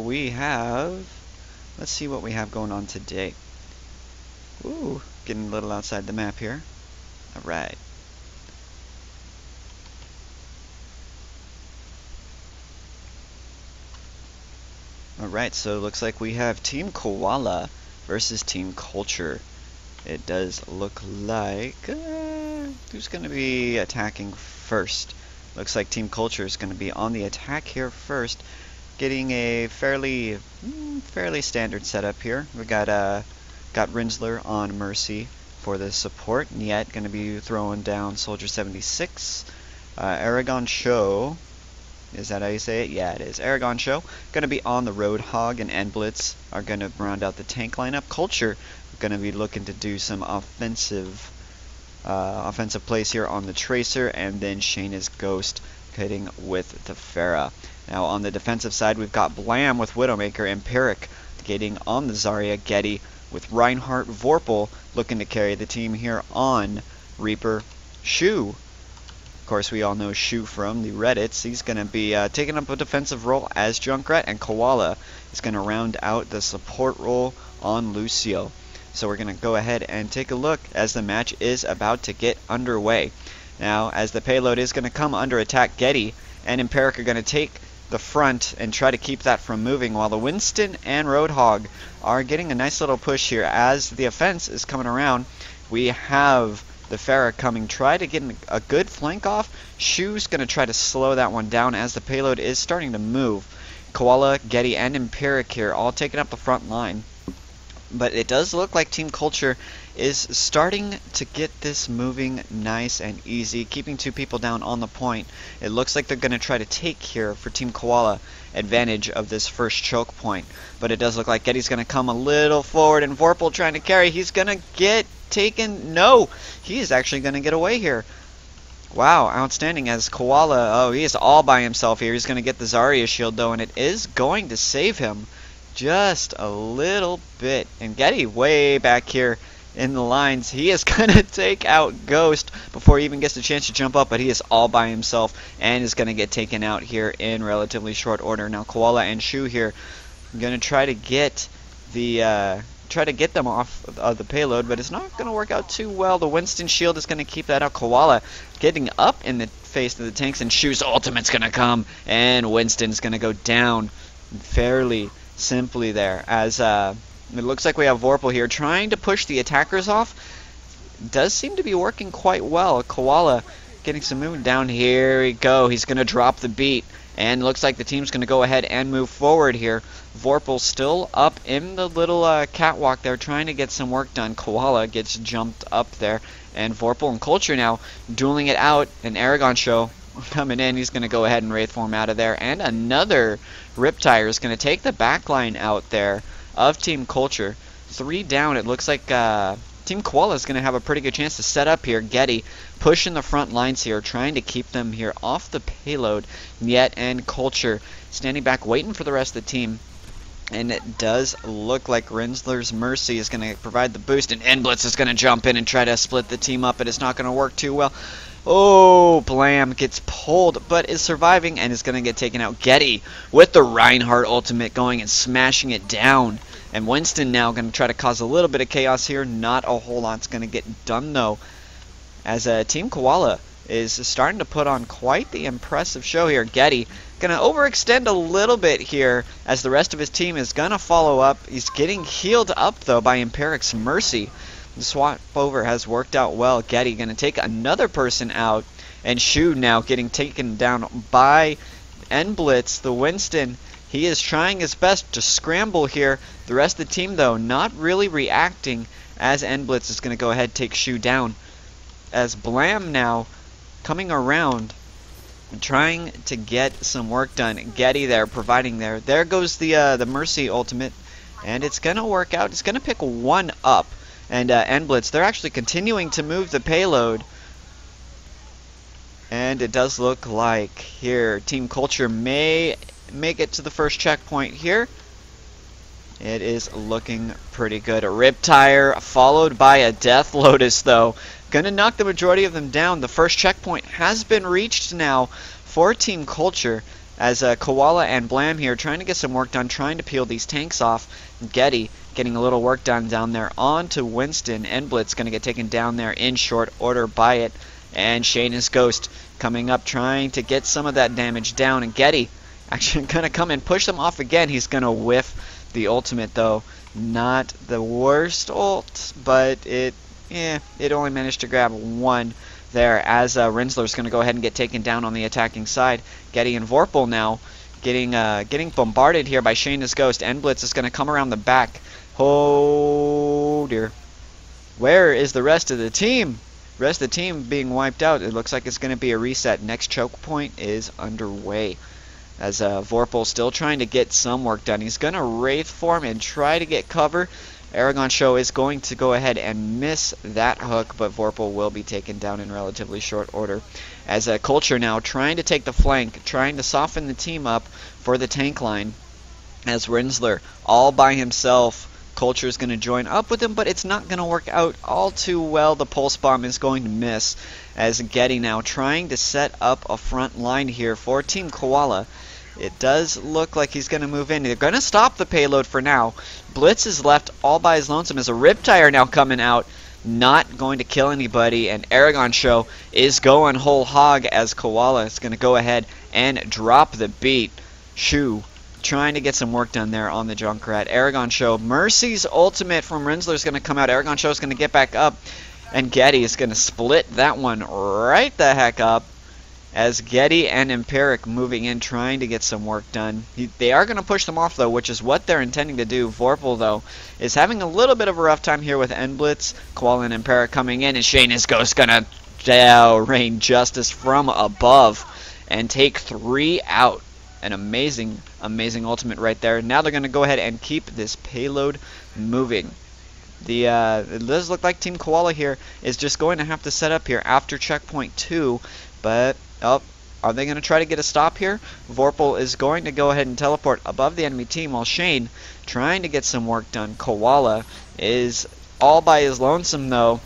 we have, let's see what we have going on today. Ooh, getting a little outside the map here. Alright. Alright, so it looks like we have Team Koala versus Team Culture. It does look like, who's going to be attacking first? Looks like Team Culture is going to be on the attack here first, getting a fairly standard setup here. We got Rinsler on Mercy for the support. Niet going to be throwing down Soldier 76. Aragon Show, is that how you say it? Yeah, it is. Aragon Show going to be on the Roadhog, and Endblitz are going to round out the tank lineup. Culture going to be looking to do some offensive plays here on the Tracer, and then Shayna's Ghost hitting with the Pharah. Now on the defensive side, we've got Blam with Widowmaker, Empiric getting on the Zarya, Getty with Reinhardt, Vorpal looking to carry the team here on Reaper, Shu. Of course, we all know Shu from the Reddits. He's going to be taking up a defensive role as Junkrat, and Koala is going to round out the support role on Lucio. So we're going to go ahead and take a look as the match is about to get underway. Now, as the payload is going to come under attack, Getty and Empiric are going to take the front and try to keep that from moving, while the Winston and Roadhog are getting a nice little push here. As the offense is coming around, we have the Pharah coming, try to get a good flank off. Shu's going to try to slow that one down as the payload is starting to move. Koala, Getty, and Empiric here all taking up the front line. But it does look like Team Culture is starting to get this moving nice and easy, keeping two people down on the point. It looks like they're going to try to take here for Team Koala advantage of this first choke point. But it does look like Getty's going to come a little forward, and Vorpal trying to carry. He's going to get taken. No, he is actually going to get away here. Wow, outstanding as Koala. Oh, he is all by himself here. He's going to get the Zarya shield though, and it is going to save him just a little bit. And Getty way back here in the lines. He is going to take out Ghost before he even gets a chance to jump up, but he is all by himself and is going to get taken out here in relatively short order. Now Koala and Shu here going to try to get them off of the payload, but it's not going to work out too well. The Winston shield is going to keep that out. Koala getting up in the face of the tanks, and Shu's ultimate's going to come, and Winston's going to go down fairly simply there, as it looks like we have Vorpal here trying to push the attackers off. Does seem to be working quite well. Koala getting some movement down. Here we go. He's going to drop the beat, and looks like the team's going to go ahead and move forward here. Vorpal still up in the little catwalk there trying to get some work done. Koala gets jumped up there, and Vorpal and Culture now dueling it out. An Aragon Show coming in. He's going to go ahead and Wraith form out of there, and another Riptire is going to take the backline out there of Team Culture. 3 down. It looks like Team Koala is going to have a pretty good chance to set up here. Getty pushing the front lines here, trying to keep them here off the payload. Niet and Culture standing back, waiting for the rest of the team. And it does look like Rinsler's Mercy is going to provide the boost, and Endblitz is going to jump in and try to split the team up, but it's not going to work too well. Oh, Blam gets pulled, but is surviving and is going to get taken out. Getty with the Reinhardt ultimate going and smashing it down. And Winston now going to try to cause a little bit of chaos here. Not a whole lot's going to get done, though, as Team Koala is starting to put on quite the impressive show here. Getty going to overextend a little bit here as the rest of his team is going to follow up. He's getting healed up, though, by Empiric's Mercy. The swap over has worked out well. Getty going to take another person out, and Shu now getting taken down by Endblitz. The Winston, he is trying his best to scramble here. The rest of the team, though, not really reacting, as Endblitz is going to go ahead and take Shu down. As Blam now coming around and trying to get some work done. Getty there providing there. There goes the Mercy ultimate, and it's going to work out. It's going to pick one up. And Endblitz, they're actually continuing to move the payload. And it does look like here Team Culture may make it to the first checkpoint here. It is looking pretty good. A Riptire followed by a Death Lotus, though. Gonna knock the majority of them down. The first checkpoint has been reached now for Team Culture. as Koala and Blam here trying to get some work done, trying to peel these tanks off. Getty getting a little work done down there onto Winston. Blitz going to get taken down there in short order by it. And Shayna's Ghost coming up trying to get some of that damage down. And Getty actually going to come and push them off again. He's going to whiff the ultimate though. Not the worst ult, but it only managed to grab one there as Rinsler's going to go ahead and get taken down on the attacking side. Getty and Vorpal now getting bombarded here by Shayna's Ghost. Blitz is going to come around the back. Oh dear. Where is the rest of the team? Rest of the team being wiped out. It looks like it's going to be a reset. Next choke point is underway. As Vorpal still trying to get some work done. He's going to Wraith form and try to get cover. Aragon Show is going to go ahead and miss that hook, but Vorpal will be taken down in relatively short order. As Culture now trying to take the flank, trying to soften the team up for the tank line. As Rinsler all by himself. Culture is going to join up with him, but it's not going to work out all too well. The pulse bomb is going to miss as Getty now trying to set up a front line here for Team Koala. It does look like he's going to move in. They're going to stop the payload for now. Blitz is left all by his lonesome as a Riptire now coming out. Not going to kill anybody, and Aragon Show is going whole hog as Koala is going to go ahead and drop the beat. Shu trying to get some work done there on the Junkrat. Aragon Show, Mercy's ultimate from Rinsler is going to come out. Aragon Show is going to get back up, and Getty is going to split that one right the heck up. As Getty and Empiric moving in, trying to get some work done. They are going to push them off, though, which is what they're intending to do. Vorpal, though, is having a little bit of a rough time here with Blitz. Koala and Empiric coming in, and Shayna's Ghost going to rain justice from above and take 3 out. An amazing, amazing ultimate right there. Now they're going to go ahead and keep this payload moving. It does look like Team Koala here is just going to have to set up here after checkpoint 2, but are they going to try to get a stop here? Vorpal is going to go ahead and teleport above the enemy team while Shane trying to get some work done. Koala is all by his lonesome though.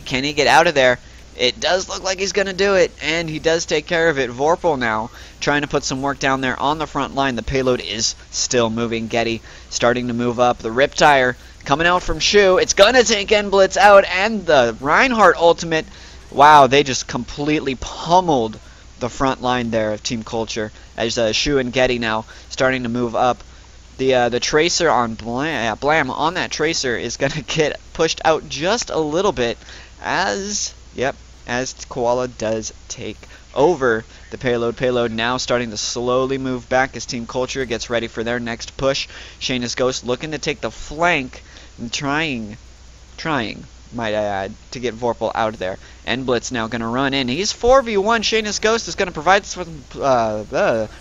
Can he get out of there? It does look like he's going to do it, and he does take care of it. Vorpal now trying to put some work down there on the front line. The payload is still moving. Getty starting to move up. The Riptire coming out from Shu. It's going to take Blitz out, and the Reinhardt ultimate. Wow, they just completely pummeled the front line there of Team Culture as Shu and Getty now starting to move up. The Tracer on Blam on that Tracer is going to get pushed out just a little bit as Koala does take over the payload. Payload now starting to slowly move back as Team Culture gets ready for their next push. Shayna's Ghost looking to take the flank and trying, might I add, to get Vorpal out of there. Blitz now going to run in. He's 4v1. Shayna's Ghost is going to provide some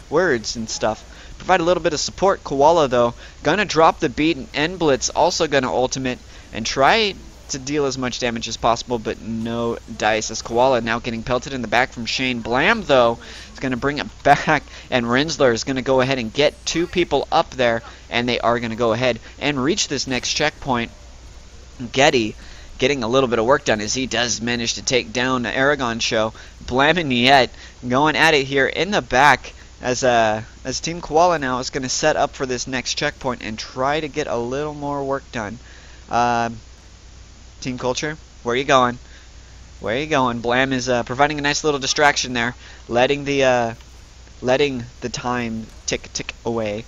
words and stuff. Provide a little bit of support. Koala, though, going to drop the beat, and Blitz also going to ultimate and try to deal as much damage as possible, but no dice as Koala now getting pelted in the back from Shane. Blam, though, is going to bring it back, and Rinsler is going to go ahead and get 2 people up there, and they are going to go ahead and reach this next checkpoint. Getty getting a little bit of work done as he does manage to take down Aragon Show. Blam and Niet going at it here in the back as Team Koala now is going to set up for this next checkpoint and try to get a little more work done. Team Culture, where are you going? Where are you going? Blam is providing a nice little distraction there, letting the time tick away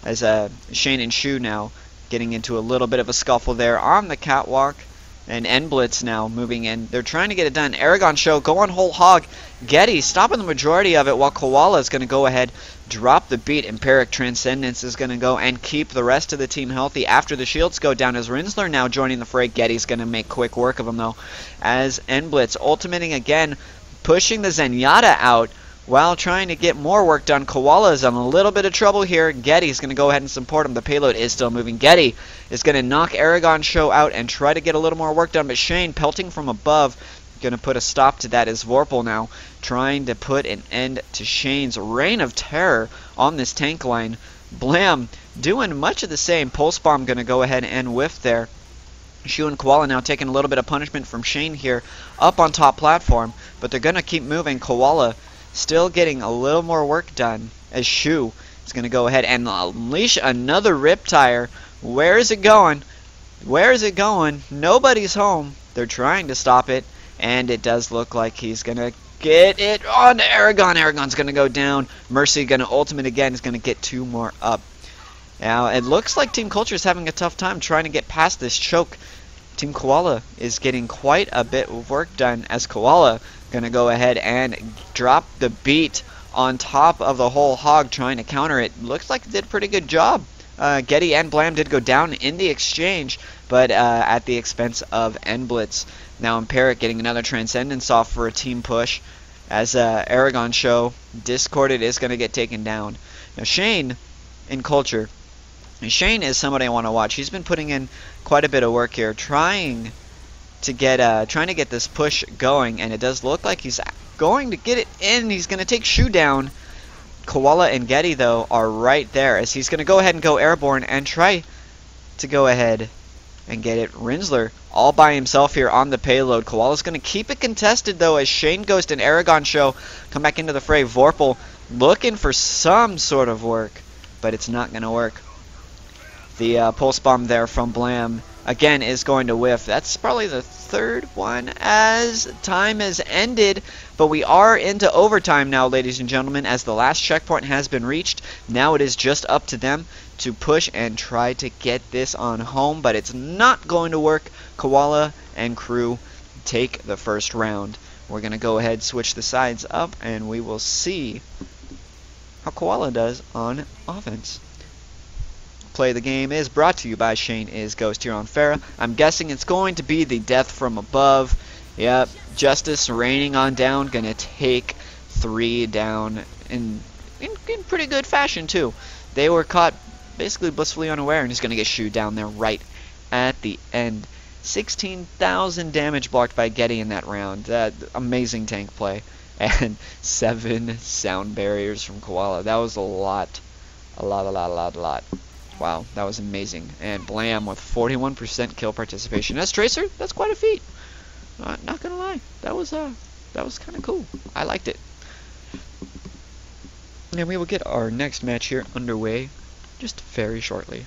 as Shane and Shu now getting into a little bit of a scuffle there on the catwalk. And Blitz now moving in. They're trying to get it done. Aragon Show going whole hog. Getty stopping the majority of it while Koala is going to go ahead, drop the beat. Empiric Transcendence is going to go and keep the rest of the team healthy after the shields go down. As Rinsler now joining the fray. Getty's going to make quick work of him though. As Blitz ultimating again, pushing the Zenyatta out while trying to get more work done. Koala is in a little bit of trouble here. Getty's going to go ahead and support him. The payload is still moving. Getty is going to knock Aragon Show out and try to get a little more work done, but Shane pelting from above going to put a stop to that as Vorpal now trying to put an end to Shane's reign of terror on this tank line. Blam doing much of the same. Pulse Bomb going to go ahead and whiff there. Shu and Koala now taking a little bit of punishment from Shane here up on top platform, but they're going to keep moving. Koala still getting a little more work done as Shu is going to go ahead and unleash another Riptire. Where is it going? Where is it going? Nobody's home. They're trying to stop it, and it does look like he's going to get it on Aragon. Aragon's going to go down. Mercy going to ultimate again. Is going to get 2 more up. Now, it looks like Team Culture is having a tough time trying to get past this choke. Team Koala is getting quite a bit of work done, as Koala going to go ahead and drop the beat on top of the whole hog, trying to counter it. Looks like it did a pretty good job. Getty and Blam did go down in the exchange, but at the expense of N-Blitz. Now Imperic getting another Transcendence off for a team push, as Aragon Show Discorded is going to get taken down. Now Shane in Culture. Shane is somebody I want to watch. He's been putting in quite a bit of work here, trying to get this push going, and it does look like he's going to get it in. He's going to take Shu down. Koala and Getty, though, are right there, as he's going to go ahead and go airborne and try to go ahead and get it. Rinsler all by himself here on the payload. Koala's going to keep it contested, though, as Shane Ghost and Aragon Show come back into the fray. Vorpal looking for some sort of work, but it's not going to work. The pulse bomb there from Blam, again, is going to whiff. That's probably the 3rd one as time has ended, but we are into overtime now, ladies and gentlemen, as the last checkpoint has been reached. Now it is just up to them to push and try to get this on home, but it's not going to work. Koala and crew take the first round. We're going to go ahead, switch the sides up, and we will see how Koala does on offense. Play the Game is brought to you by Shane is Ghost here on Farah. I'm guessing it's going to be the death from above. Yep, Justice raining on down, gonna take 3 down in pretty good fashion too. They were caught basically blissfully unaware, and he's gonna get shooed down there right at the end. 16,000 damage blocked by Getty in that round. Amazing tank play. And 7 sound barriers from Koala. That was a lot. A lot. Wow, that was amazing. And Blam with 41% kill participation. As Tracer, that's quite a feat. Not gonna lie, that was kind of cool. I liked it. And we will get our next match here underway just very shortly.